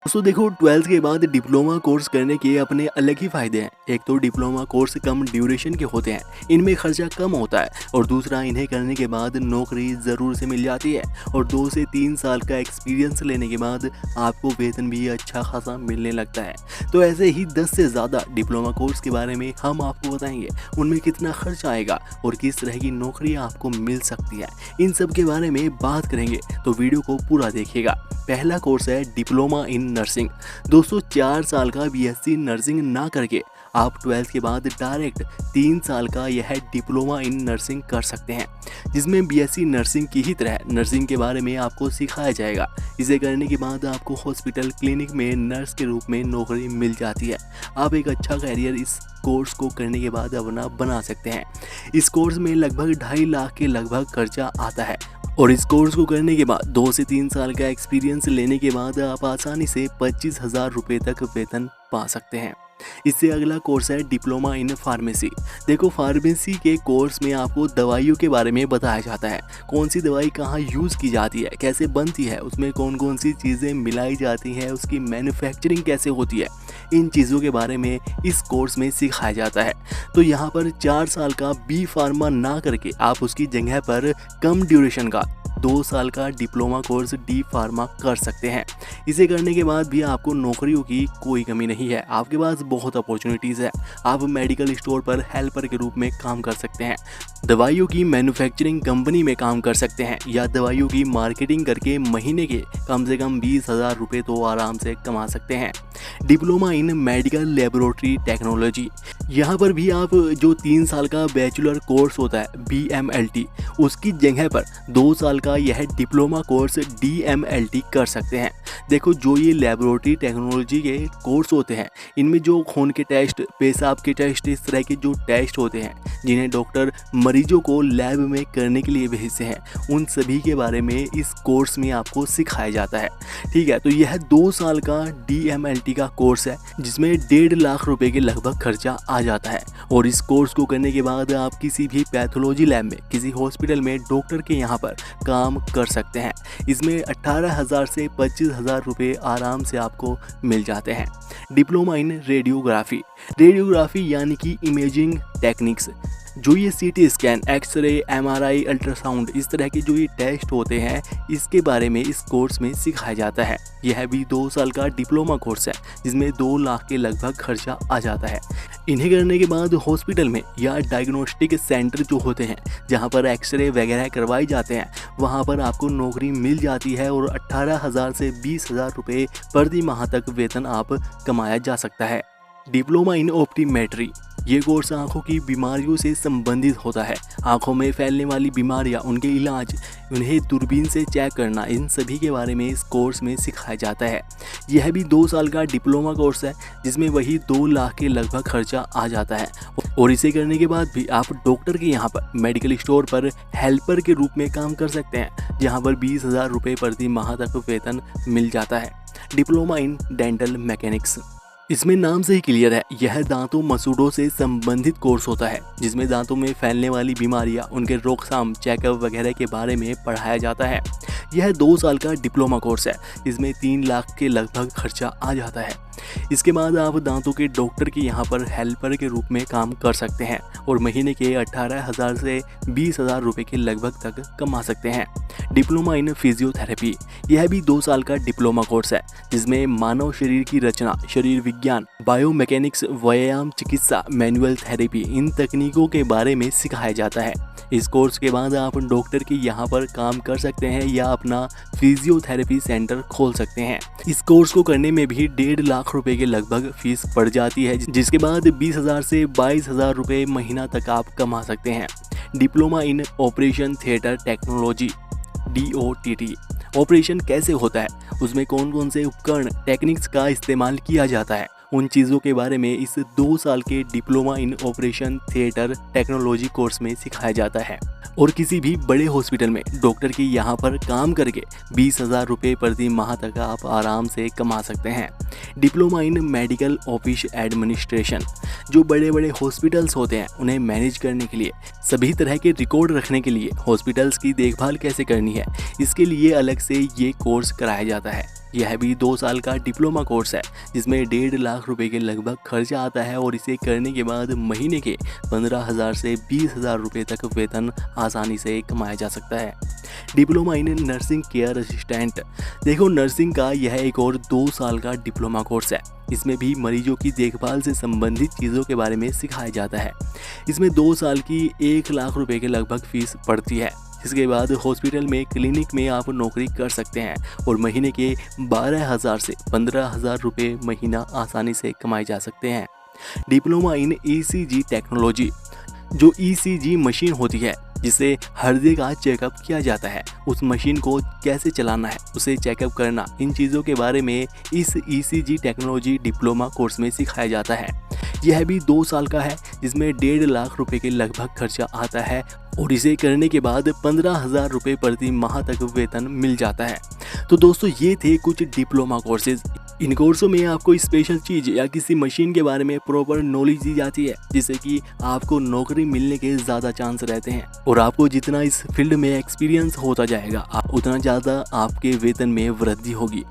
दोस्तों देखो, 12th के बाद डिप्लोमा कोर्स करने के अपने अलग ही फायदे हैं। एक तो डिप्लोमा कोर्स कम ड्यूरेशन के होते हैं, इनमें खर्चा कम होता है, और दूसरा इन्हें करने के बाद नौकरी ज़रूर से मिल जाती है, और 2 से 3 साल का एक्सपीरियंस लेने के बाद आपको वेतन भी अच्छा खासा मिलने लगता है। तो ऐसे ही 10 से ज़्यादा डिप्लोमा कोर्स के बारे में हम आपको बताएंगे, उनमें कितना खर्च आएगा और किस तरह की नौकरी आपको मिल सकती है। इन सब के बारे में बात करेंगे, तो वीडियो को पूरा देखिएगा। पहला कोर्स है डिप्लोमा इन नर्सिंग। दोस्तों 4 साल का बीएससी नर्सिंग ना करके आप 12th के बाद डायरेक्ट 3 साल का यह डिप्लोमा इन नर्सिंग कर सकते हैं, जिसमें बीएससी नर्सिंग की ही तरह नर्सिंग के बारे में आपको सिखाया जाएगा। इसे करने के बाद आपको हॉस्पिटल क्लिनिक में नर्स के रूप में नौकरी मिल जाती है। आप एक अच्छा कैरियर इस कोर्स को करने के बाद अपना बना सकते हैं। इस कोर्स में लगभग 2.5 लाख के लगभग खर्चा आता है, और इस कोर्स को करने के बाद 2 से 3 साल का एक्सपीरियंस लेने के बाद आप आसानी से 25,000 रुपये तक वेतन पा सकते हैं। इससे अगला कोर्स है डिप्लोमा इन फार्मेसी। देखो, फार्मेसी के कोर्स में आपको दवाइयों के बारे में बताया जाता है, कौन सी दवाई कहाँ यूज़ की जाती है, कैसे बनती है, उसमें कौन कौन सी चीज़ें मिलाई जाती हैं, उसकी मैन्युफैक्चरिंग कैसे होती है। इन चीज़ों के बारे में इस कोर्स में सिखाया जाता है। तो यहाँ पर 4 साल का बी फार्मा ना करके आप उसकी जगह पर कम ड्यूरेशन का 2 साल का डिप्लोमा कोर्स डी फार्मा कर सकते हैं। इसे करने के बाद भी आपको नौकरियों की कोई कमी नहीं है, आपके पास बहुत अपॉर्चुनिटीज़ है। आप मेडिकल स्टोर पर हेल्पर के रूप में काम कर सकते हैं, दवाइयों की मैन्युफैक्चरिंग कंपनी में काम कर सकते हैं, या दवाइयों की मार्केटिंग करके महीने के कम से कम 20,000 रुपये तो आराम से कमा सकते हैं। Diploma in medical laboratory technology, यहाँ पर भी आप जो 3 साल का बैचलर कोर्स होता है BMLT, उसकी जगह पर 2 साल का यह डिप्लोमा कोर्स DMLT कर सकते हैं। देखो, जो ये लेबोरेटरी टेक्नोलॉजी के कोर्स होते हैं, इनमें जो खून के टेस्ट, पेशाब के टेस्ट, इस तरह के जो टेस्ट होते हैं जिन्हें डॉक्टर मरीजों को लैब में करने के लिए भेजते हैं, उन सभी के बारे में इस कोर्स में आपको सिखाया जाता है। ठीक है, तो यह 2 साल का DMLT का कोर्स है, जिसमें 1.5 लाख रुपए के लगभग खर्चा आ जाता है। और इस कोर्स को करने के बाद आप किसी भी पैथोलॉजी लैब में, किसी हॉस्पिटल में डॉक्टर के यहाँ पर काम कर सकते हैं। इसमें 18,000 से 25,000 रुपये आराम से आपको मिल जाते हैं। डिप्लोमा इन रेडियोग्राफी, रेडियोग्राफी यानी कि इमेजिंग टेक्निक्स, जो ये CT scan, x ray, MRI, ultrasound, इस तरह के जो ये टेस्ट होते हैं, इसके बारे में इस कोर्स में सिखाया जाता है। यह भी 2 साल का डिप्लोमा कोर्स है, जिसमें 2 लाख के लगभग खर्चा आ जाता है। इन्हें करने के बाद हॉस्पिटल में या डायग्नोस्टिक सेंटर जो होते हैं, जहां पर एक्सरे वगैरह करवाए जाते हैं, वहां पर आपको नौकरी मिल जाती है, और 18,000 से 20,000 रुपये प्रति माह तक वेतन आप कमाया जा सकता है। डिप्लोमा इन ऑप्टीमेट्री, ये कोर्स आंखों की बीमारियों से संबंधित होता है। आंखों में फैलने वाली बीमारियां, उनके इलाज, उन्हें दूरबीन से चेक करना, इन सभी के बारे में इस कोर्स में सिखाया जाता है। यह भी 2 साल का डिप्लोमा कोर्स है, जिसमें वही 2 लाख के लगभग खर्चा आ जाता है। और इसे करने के बाद भी आप डॉक्टर के यहाँ पर मेडिकल स्टोर पर हेल्पर के रूप में काम कर सकते हैं, जहाँ पर 20,000 रुपये प्रति माह तक वेतन मिल जाता है। डिप्लोमा इन डेंटल मैकेनिक्स, इसमें नाम से ही क्लियर है, यह दांतों मसूड़ों से संबंधित कोर्स होता है, जिसमें दांतों में फैलने वाली बीमारियां, उनके रोकथाम, चेकअप वगैरह के बारे में पढ़ाया जाता है। यह 2 साल का डिप्लोमा कोर्स है, जिसमें 3 लाख के लगभग खर्चा आ जाता है। इसके बाद आप दांतों के डॉक्टर के यहाँ पर हेल्पर के रूप में काम कर सकते हैं, और महीने के 18,000 से 20,000 रुपये के लगभग तक कमा सकते हैं। डिप्लोमा इन फिजियोथेरेपी, यह भी 2 साल का डिप्लोमा कोर्स है, जिसमें मानव शरीर की रचना, शरीर विज्ञान, बायोमैकेनिक्स, व्यायाम चिकित्सा, मैनुअल थेरेपी, इन तकनीकों के बारे में सिखाया जाता है। इस कोर्स के बाद आप डॉक्टर के यहाँ पर काम कर सकते हैं, या अपना फिजियोथेरेपी सेंटर खोल सकते हैं। इस कोर्स को करने में भी 1.5 लाख रुपए के लगभग फीस पड़ जाती है, जिसके बाद 20,000 से 22,000 रुपये महीना तक आप कमा सकते हैं। Diploma in operation theatre technology, DOTT, operation कैसे होता है, उसमें कौन कौन से उपकरण, टेक्निक्स का इस्तेमाल किया जाता है, उन चीज़ों के बारे में इस 2 साल के diploma in operation theatre technology course में सिखाया जाता है। और किसी भी बड़े हॉस्पिटल में डॉक्टर के यहाँ पर काम करके 20,000 रुपये प्रति माह तक आप आराम से कमा सकते हैं। Diploma in medical office administration, जो बड़े बड़े हॉस्पिटल्स होते हैं उन्हें मैनेज करने के लिए, सभी तरह के रिकॉर्ड रखने के लिए, हॉस्पिटल्स की देखभाल कैसे करनी है, इसके लिए अलग से ये कोर्स कराया जाता है। यह भी 2 साल का डिप्लोमा कोर्स है जिसमें 1.5 लाख रुपए के लगभग खर्चा आता है और इसे करने के बाद महीने के 15,000 से 20,000 रुपए तक वेतन आसानी से कमाया जा सकता है। Diploma in nursing care assistant. देखो, नर्सिंग का यह एक और 2 साल का डिप्लोमा कोर्स है। इसमें भी मरीजों की देखभाल से संबंधित चीज़ों के बारे में सिखाया जाता है। इसमें 2 साल की 1 लाख रुपए के लगभग फीस पड़ती है। इसके बाद हॉस्पिटल में क्लिनिक में आप नौकरी कर सकते हैं और महीने के 12,000 से 15,000 रुपये महीना आसानी से कमाए जा सकते हैं। Diploma in ECG technology. जो ईसीजी मशीन होती है जिसे हृदय का चेकअप किया जाता है, उस मशीन को कैसे चलाना है, उसे चेकअप करना, इन चीज़ों के बारे में इस ईसीजी टेक्नोलॉजी डिप्लोमा कोर्स में सिखाया जाता है। यह भी 2 साल का है जिसमें 1.5 लाख रुपए के लगभग खर्चा आता है और इसे करने के बाद 15,000 रुपये प्रति माह तक वेतन मिल जाता है। तो दोस्तों, ये थे कुछ डिप्लोमा कोर्सेज। इन कोर्सों में आपको स्पेशल चीज़ या किसी मशीन के बारे में प्रॉपर नॉलेज दी जाती है जिससे कि आपको नौकरी मिलने के ज़्यादा चांस रहते हैं और आपको जितना इस फील्ड में एक्सपीरियंस होता जाएगा उतना ज़्यादा आपके वेतन में वृद्धि होगी।